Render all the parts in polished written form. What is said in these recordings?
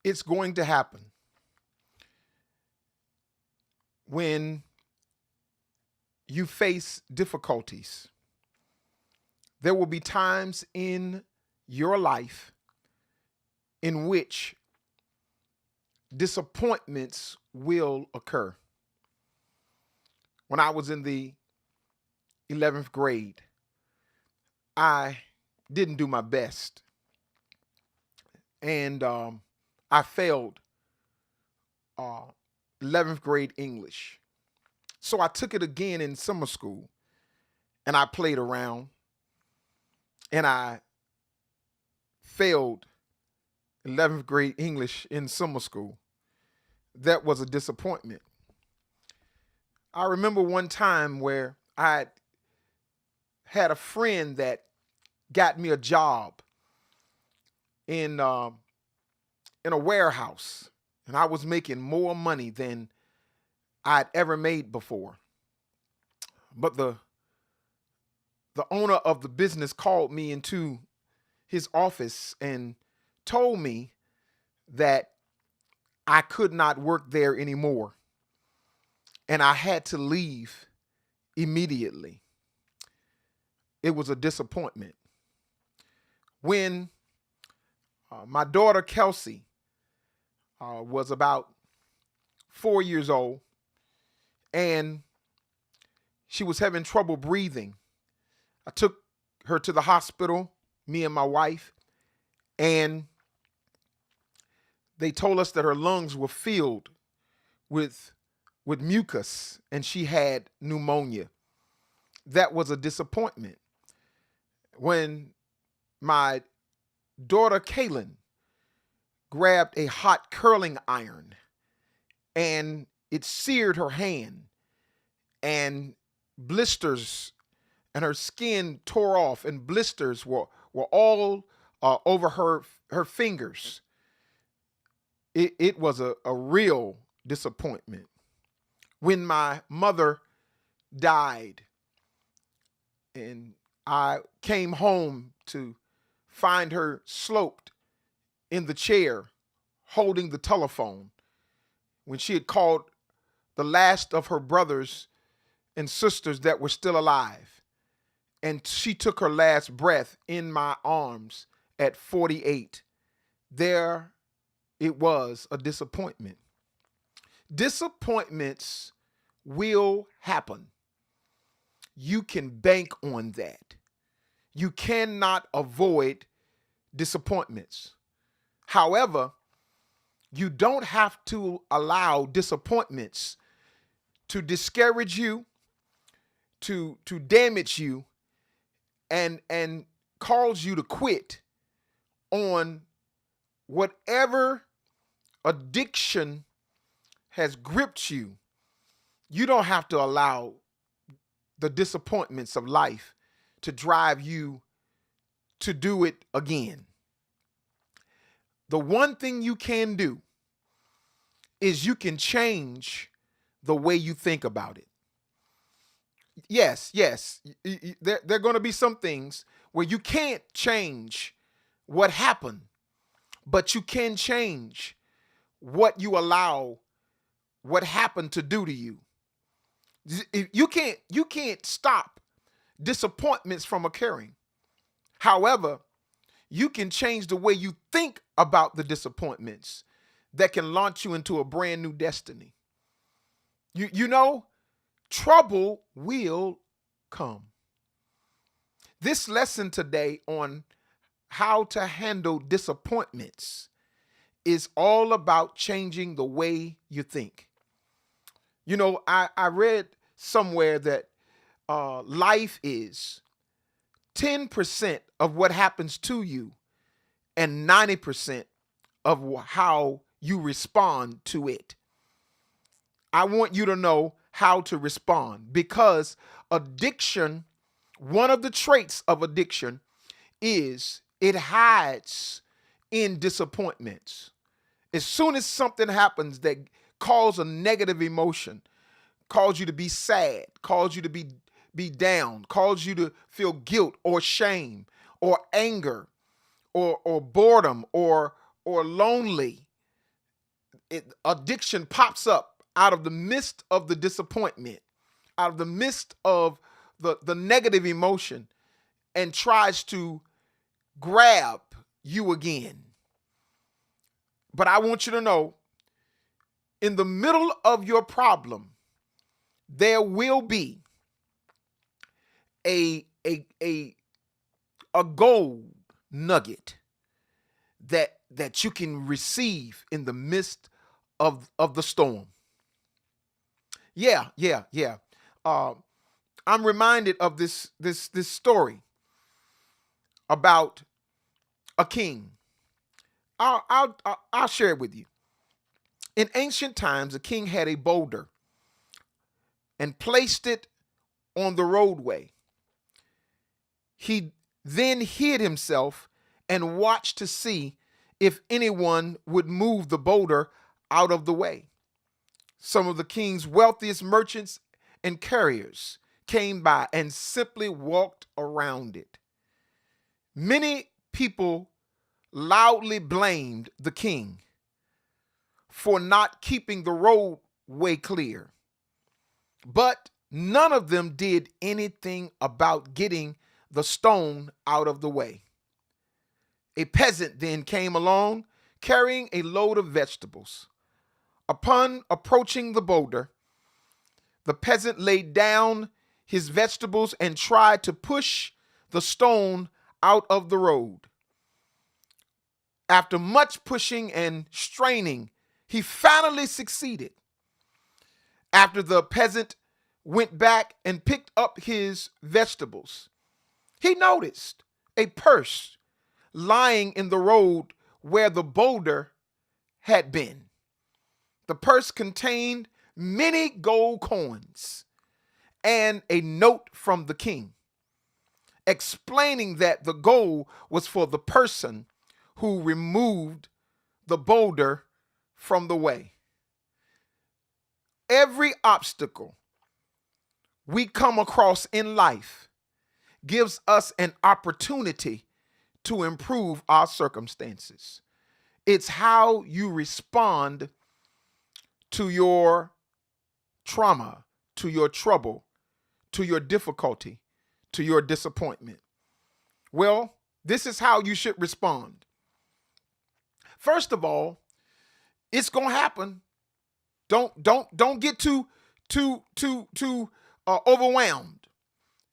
It's going to happen when you face difficulties. There will be times in your life in which disappointments will occur. When I was in the 11th grade, I didn't do my best, and I failed uh, 11th grade English. So I took it again in summer school, and I played around, and I failed 11th grade English in summer school. That was a disappointment. I remember one time where I had a friend that got me a job in in a warehouse, and I was making more money than I'd ever made before. But the owner of the business called me into his office and told me that I could not work there anymore, and I had to leave immediately. It was a disappointment. When my daughter Kelsey was about 4 years old, and she was having trouble breathing, I took her to the hospital, me and my wife, and they told us that her lungs were filled with mucus and she had pneumonia. That was a disappointment. When my daughter Kaylin grabbed a hot curling iron and it seared her hand, and blisters and her skin tore off, and blisters were all over her fingers. It was a real disappointment. When my mother died and I came home to find her sloped in the chair holding the telephone, when she had called the last of her brothers and sisters that were still alive, and she took her last breath in my arms at 48, there it was a disappointment. Disappointments will happen. You can bank on that. You cannot avoid disappointments. However, you don't have to allow disappointments to discourage you, to damage you, and cause you to quit on whatever addiction has gripped you. You don't have to allow the disappointments of life to drive you to do it again. The one thing you can do is you can change the way you think about it. Yes, there are going to be some things where you can't change what happened, but you can change what you allow what happened to do to you. You can't stop disappointments from occurring. However, you can change the way you think about the disappointments that can launch you into a brand new destiny. You know, trouble will come. This lesson today on how to handle disappointments is all about changing the way you think. You know, I read somewhere that life is 10% of what happens to you and 90% of how you respond to it. I want you to know how to respond, because addiction, one of the traits of addiction is it hides in disappointments. As soon as something happens that causes a negative emotion, cause you to be sad, cause you to be down, cause you to feel guilt or shame or anger or boredom or lonely, addiction pops up out of the midst of the disappointment, out of the midst of the negative emotion, and tries to grab you again. But I want you to know, in the middle of your problem, there will be a gold nugget that you can receive in the midst of the storm. Yeah. I'm reminded of this story about a king. I'll share it with you. In ancient times, a king had a boulder and placed it on the roadway. He then hid himself and watched to see if anyone would move the boulder out of the way. Some of the king's wealthiest merchants and carriers came by and simply walked around it. Many people loudly blamed the king for not keeping the roadway clear, but none of them did anything about getting the stone out of the way. A peasant then came along carrying a load of vegetables. Upon approaching the boulder, the peasant laid down his vegetables and tried to push the stone out of the road. After much pushing and straining, he finally succeeded. After the peasant went back and picked up his vegetables, he noticed a purse lying in the road where the boulder had been. The purse contained many gold coins and a note from the king, explaining that the gold was for the person who removed the boulder from the way. Every obstacle we come across in life gives us an opportunity to improve our circumstances. It's how you respond to your trauma, to your trouble, to your difficulty, to your disappointment. Well, this is how you should respond. First of all, it's going to happen. Don't get too overwhelmed.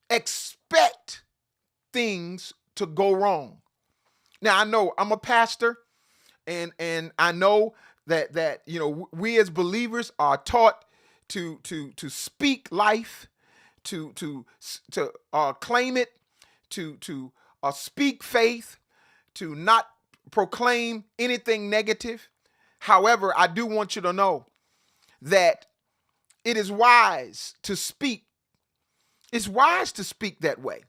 Expect things to go wrong. Now, I know I'm a pastor, and I know that we as believers are taught to speak life, to claim it, to speak faith, to not proclaim anything negative. However, I do want you to know that it is wise to speak. It's wise to speak that way.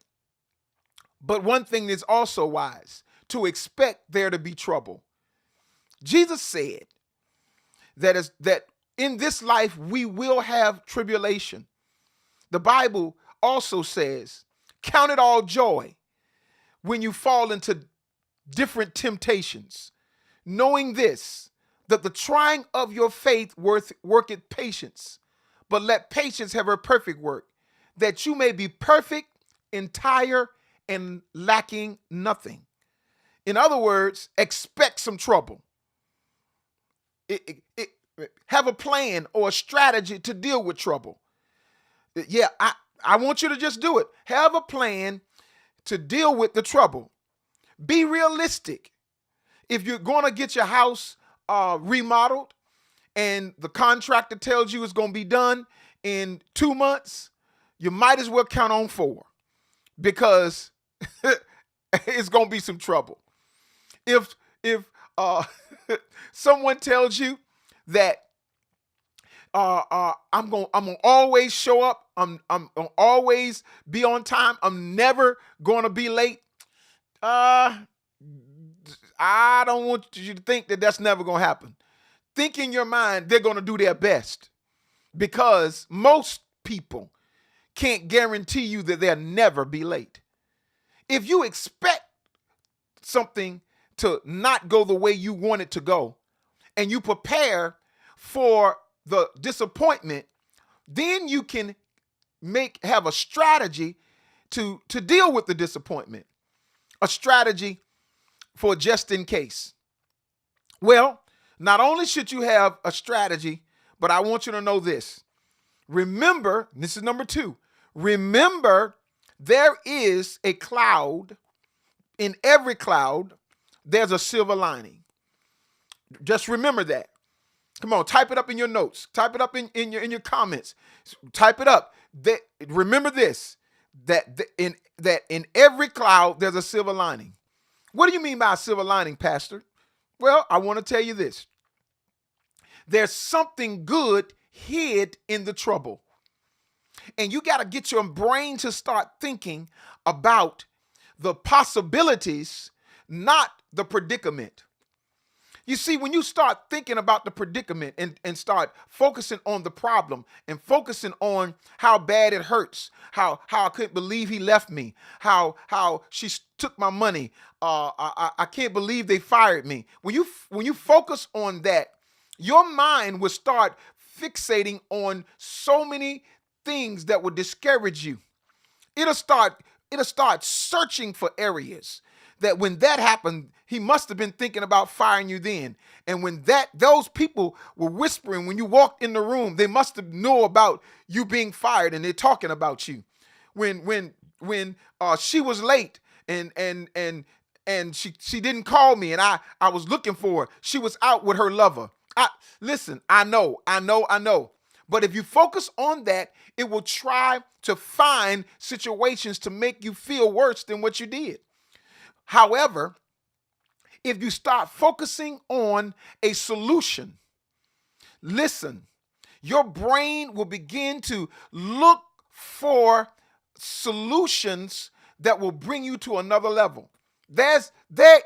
But one thing is also wise, to expect there to be trouble. Jesus said that in this life we will have tribulation. The Bible also says, count it all joy when you fall into different temptations, knowing this, that the trying of your faith worketh patience, but let patience have her perfect work, that you may be perfect, entire, and lacking nothing. In other words, expect some trouble. Have a plan or a strategy to deal with trouble. Yeah, I want you to just do it. Have a plan to deal with the trouble. Be realistic. If you're going to get your house remodeled and the contractor tells you it's going to be done in 2 months, you might as well count on 4, because it's going to be some trouble. If someone tells you that I'm gonna always show up, I'm gonna always be on time, I'm never gonna be late, I don't want you to think that that's never gonna happen. Think in your mind they're gonna do their best, because most people can't guarantee you that they'll never be late. If you expect something to not go the way you want it to go, and you prepare for the disappointment, then you can have a strategy to deal with the disappointment, a strategy for just in case. Well, not only should you have a strategy, but I want you to know this. Remember, this is number 2. Remember, there is a cloud. In every cloud, there's a silver lining. Just remember that. Come on, type it up in your notes. Type it up in your comments. Type it up. Remember this, that in every cloud, there's a silver lining. What do you mean by a silver lining, Pastor? Well, I want to tell you this. There's something good hid in the trouble. And you got to get your brain to start thinking about the possibilities, not the predicament. You see, when you start thinking about the predicament and start focusing on the problem and focusing on how bad it hurts, how I couldn't believe he left me, how she took my money, I can't believe they fired me. When you focus on that, your mind will start fixating on so many things that would discourage you. It'll start searching for areas that when that happened, he must have been thinking about firing you then. And when those people were whispering when you walked in the room, they must have known about you being fired and they're talking about you. When she was late and she didn't call me and I was looking for her, she was out with her lover. Listen, I know. But if you focus on that, it will try to find situations to make you feel worse than what you did. However, if you start focusing on a solution, listen, your brain will begin to look for solutions that will bring you to another level. There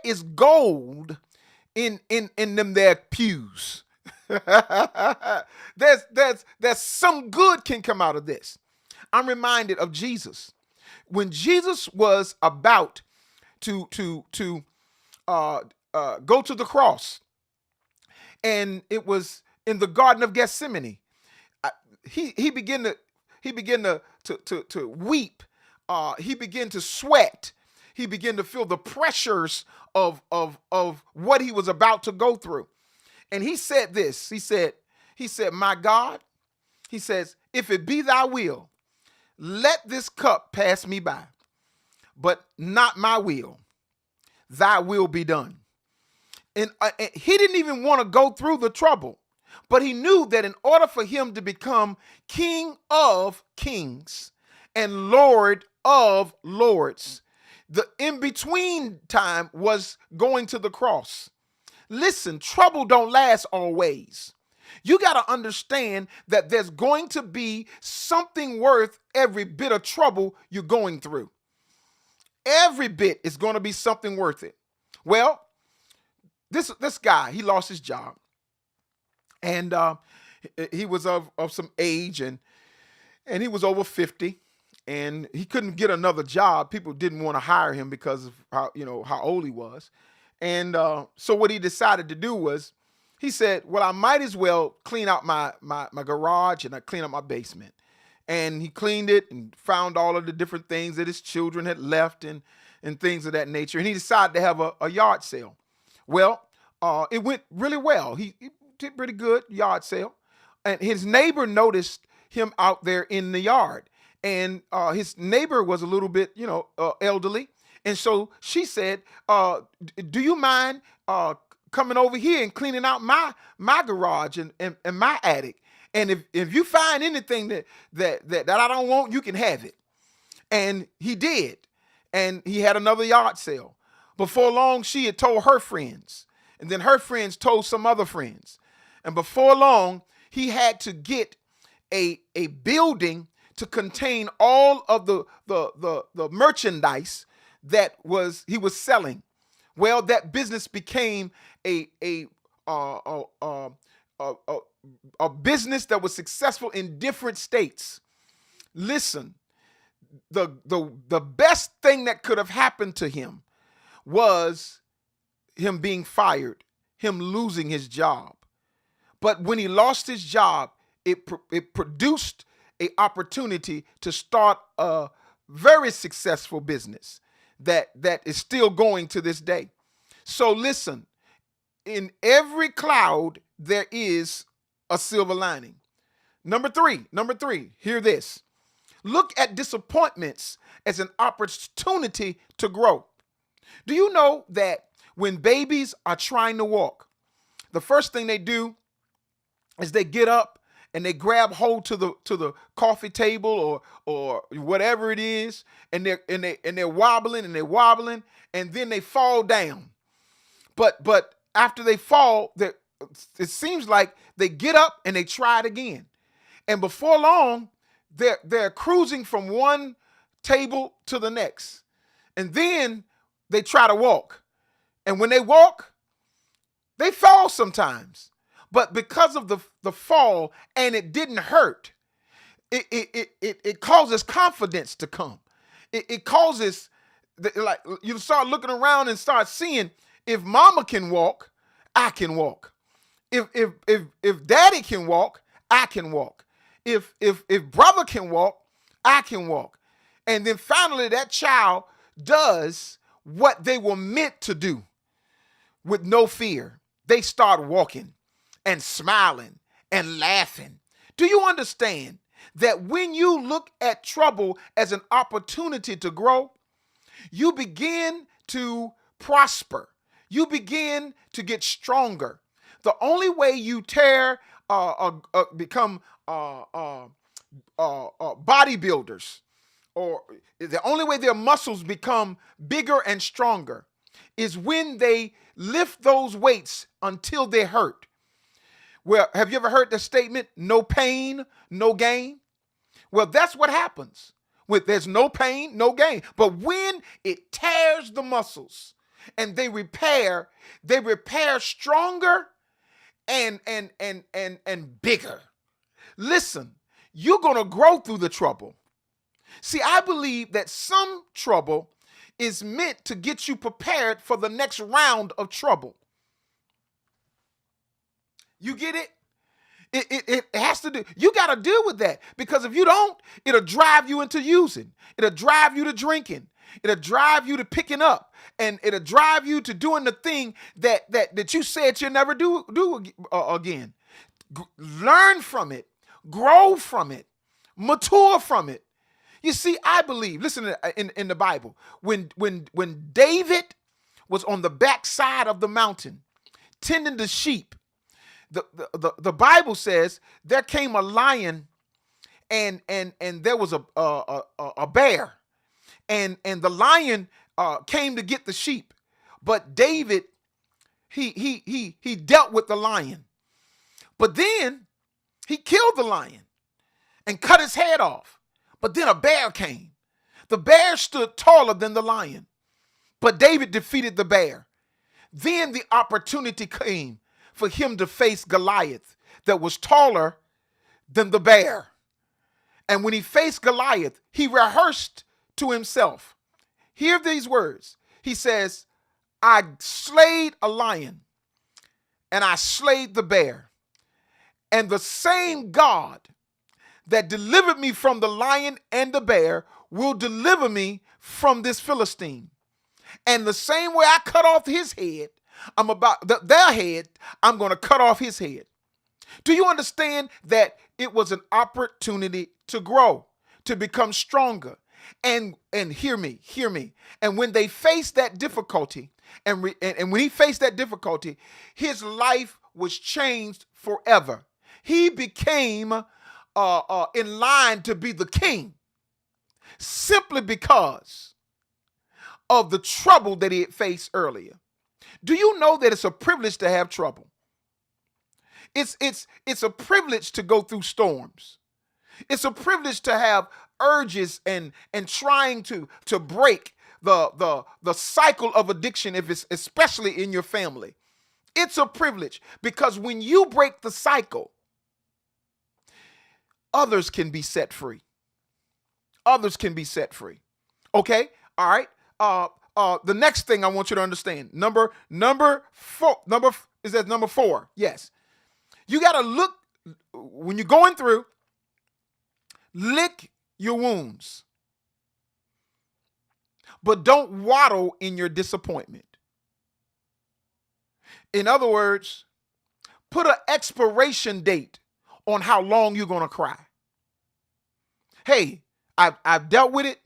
is gold in them there pews. there's some good can come out of this. I'm reminded of Jesus. When Jesus was about to go to the cross, and it was in the Garden of Gethsemane, he began to weep. He began to sweat. He began to feel the pressures of what he was about to go through. And he said this, he said, my God, he says, if it be thy will, let this cup pass me by, but not my will, thy will be done. And he didn't even want to go through the trouble, but he knew that in order for him to become King of Kings and Lord of Lords, the in-between time was going to the cross. Listen, trouble don't last always. You got to understand that there's going to be something worth every bit of trouble you're going through. Every bit is going to be something worth it. Well, this guy, he lost his job. And he was of some age and he was over 50. And he couldn't get another job. People didn't want to hire him because of how old he was. And so what he decided to do was, he said, well, I might as well clean out my garage and I clean up my basement. And he cleaned it and found all of the different things that his children had left and things of that nature. And he decided to have a yard sale. Well, it went really well. He did pretty good yard sale. And his neighbor noticed him out there in the yard. And his neighbor was a little bit, elderly. And so she said, do you mind coming over here and cleaning out my garage and my attic? And if you find anything that I don't want, you can have it. And he did. And he had another yard sale. Before long, she had told her friends. And then her friends told some other friends. And before long, he had to get a building to contain all of the merchandise that he was selling. Well, that business became a business that was successful in different states. Listen, the best thing that could have happened to him was him being fired, him losing his job. But when he lost his job, it produced a opportunity to start a very successful business that is still going to this day. So listen, in every cloud there is a silver lining. Number three, hear this. Look at disappointments as an opportunity to grow. Do you know that when babies are trying to walk, the first thing they do is they get up and they grab hold to the coffee table or whatever it is, and they're wobbling and they're wobbling, and then they fall down. But after they fall, it seems like they get up and they try it again, and before long, they're cruising from one table to the next, and then they try to walk, and when they walk, they fall sometimes. But because of the fall and it didn't hurt, it causes confidence to come. It causes, like, you start looking around and start seeing, if mama can walk, I can walk. If daddy can walk, I can walk. If brother can walk, I can walk. And then finally that child does what they were meant to do with no fear. They start walking and smiling and laughing. Do you understand that when you look at trouble as an opportunity to grow, you begin to prosper? You begin to get stronger. The only way you become bodybuilders, or the only way their muscles become bigger and stronger, is when they lift those weights until they hurt. Well, have you ever heard the statement, no pain, no gain? Well, that's what happens. There's no pain, no gain. But when it tears the muscles and they repair stronger and bigger. Listen, you're going to grow through the trouble. See, I believe that some trouble is meant to get you prepared for the next round of trouble. You get it? It has to do. You got to deal with that, because if you don't, it'll drive you into using. It'll drive you to drinking. It'll drive you to picking up, and it'll drive you to doing the thing that you said you'll never do again. Learn from it, grow from it, mature from it. You see, I believe. Listen, in the Bible, when David was on the backside of the mountain tending the sheep, the Bible says there came a lion and there was a bear, and the lion came to get the sheep, but David he dealt with the lion, but then he killed the lion and cut his head off. But then a bear came. The bear stood taller than the lion, but David defeated the bear. Then the opportunity came for him to face Goliath, that was taller than the bear. And when he faced Goliath, he rehearsed to himself. Hear these words. He says, I slayed a lion and I slayed the bear. And the same God that delivered me from the lion and the bear will deliver me from this Philistine. And the same way I cut off his head, their head, I'm going to cut off his head. Do you understand that it was an opportunity to grow, to become stronger? And hear me. And when they faced that difficulty, and when he faced that difficulty, his life was changed forever. He became in line to be the king, simply because of the trouble that he had faced earlier. Do you know that it's a privilege to have trouble? It's a privilege to go through storms. It's a privilege to have urges and trying to break the cycle of addiction, if it's especially in your family. It's a privilege, because when you break the cycle, others can be set free. Others can be set free. Okay? All right. The next thing I want you to understand, number 4. Is that number 4? Yes. You got to look when you're going through, lick your wounds, but don't waddle in your disappointment. In other words, put an expiration date on how long you're going to cry. Hey, I've dealt with it.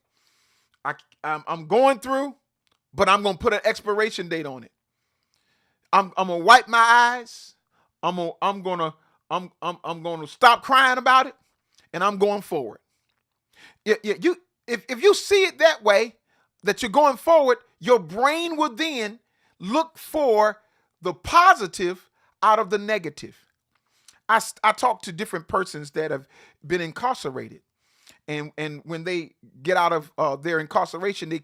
I'm going through, but I'm going to put an expiration date on it. I'm going to wipe my eyes. I'm going to stop crying about it, and I'm going forward. If you see it that way, that you're going forward, your brain will then look for the positive out of the negative. I talk to different persons that have been incarcerated. And when they get out of their incarceration, they,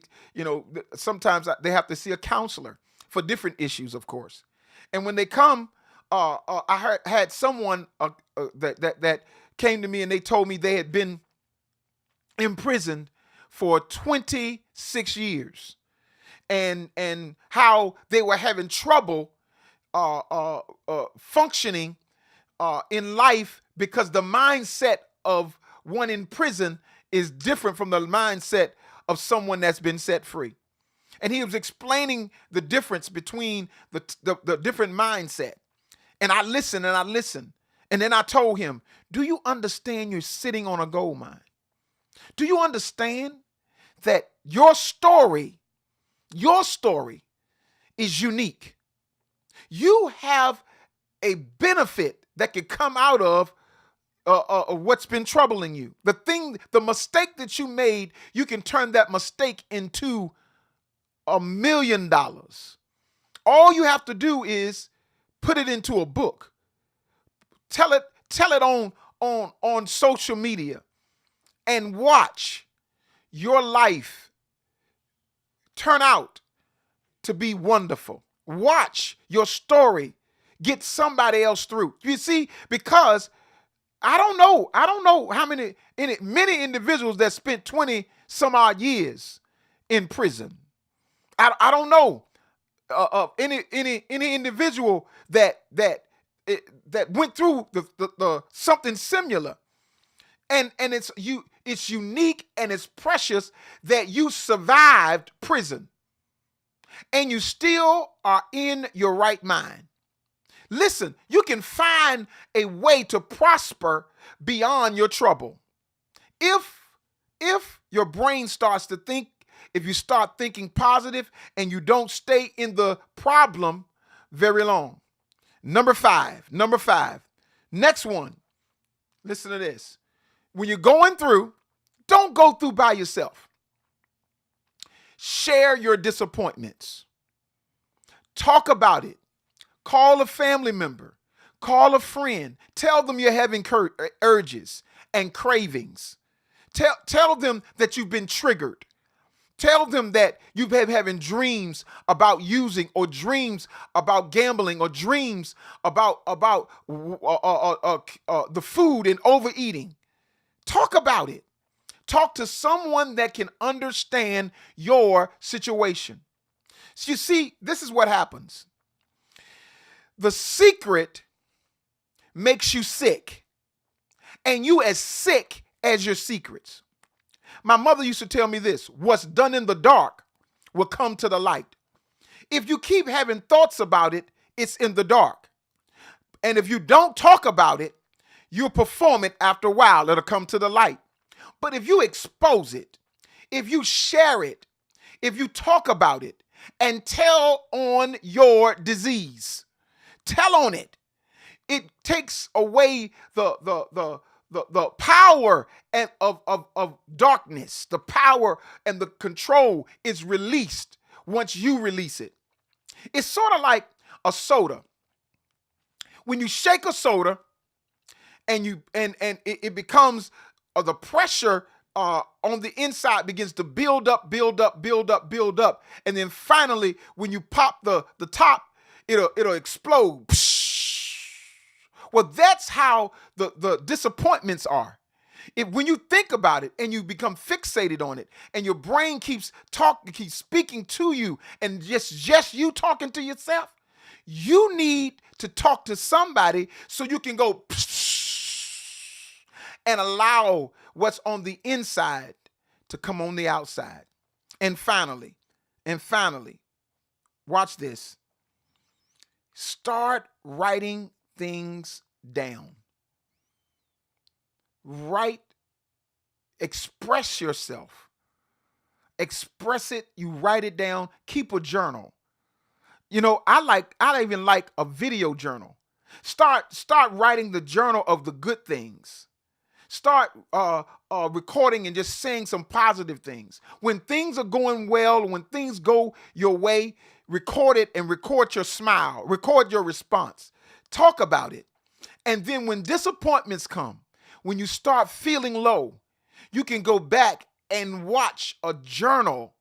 sometimes they have to see a counselor for different issues, of course. And when they come, I had someone that came to me and they told me they had been imprisoned for 26 years, and how they were having trouble functioning in life because the mindset of one in prison is different from the mindset of someone that's been set free. And he was explaining the difference between the different mindset. And I listened and I listened. And then I told him, do you understand you're sitting on a gold mine? Do you understand that your story is unique? You have a benefit that could come out of what's been troubling you. The mistake that you made, you can turn that mistake into $1 million. All you have to do is put it into a book. Tell it on social media, and watch your life turn out to be wonderful. Watch your story get somebody else through. You see, because I don't know how many individuals that spent 20 some odd years in prison. I don't know any individual that went through the something similar. And it's unique and it's precious that you survived prison and you still are in your right mind. Listen, you can find a way to prosper beyond your trouble. If your brain starts to think, if you start thinking positive and you don't stay in the problem very long. Number five. Next one. Listen to this. When you're going through, don't go through by yourself. Share your disappointments. Talk about it. Call a family member. Call a friend. Tell them you're having urges and cravings. Tell them that you've been triggered. Tell them that you've been having dreams about using, or dreams about gambling, or dreams about the food and overeating. Talk about it. Talk to someone that can understand your situation. So you see, this is what happens. The secret makes you sick, and you as sick as your secrets. My mother used to tell me this: what's done in the dark will come to the light. If you keep having thoughts about it, it's in the dark. And if you don't talk about it, you'll perform it after a while. It'll come to the light. But if you expose it, if you share it, if you talk about it and tell on your disease, tell on it, it takes away the power of darkness. The power and the control is released once you release it. It's sort of like a soda. When you shake a soda and it becomes the pressure on the inside begins to build up, and then finally when you pop the top, it'll explode. Well, that's how the disappointments are. When you think about it and you become fixated on it, and your brain keeps speaking to you, and just you talking to yourself, You need to talk to somebody so you can go and allow what's on the inside to come on the outside. And finally, watch this. Start writing things down. Write, express yourself. Express it, you write it down, keep a journal. I even like a video journal. Start writing the journal of the good things. Start recording and just saying some positive things. When things are going well, when things go your way, record it and record your smile, record your response. Talk about it. And then when disappointments come, when you start feeling low, you can go back and watch a journal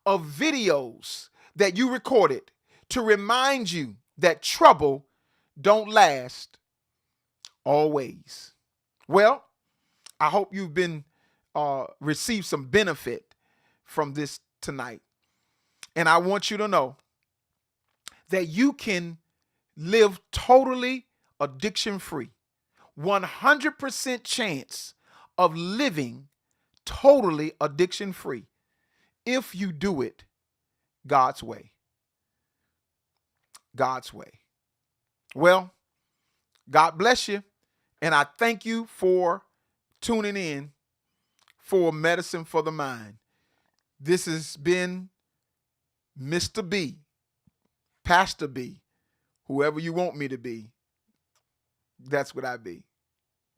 of videos that you recorded to remind you that trouble don't last always. Well, I hope you've been received some benefit from this tonight. And I want you to know that you can live totally addiction free. 100% chance of living totally addiction free if you do it God's way. God's way. Well, God bless you. And I thank you for tuning in for Medicine for the Mind. This has been Mr. B, Pastor B, whoever you want me to be. That's what I be.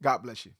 God bless you.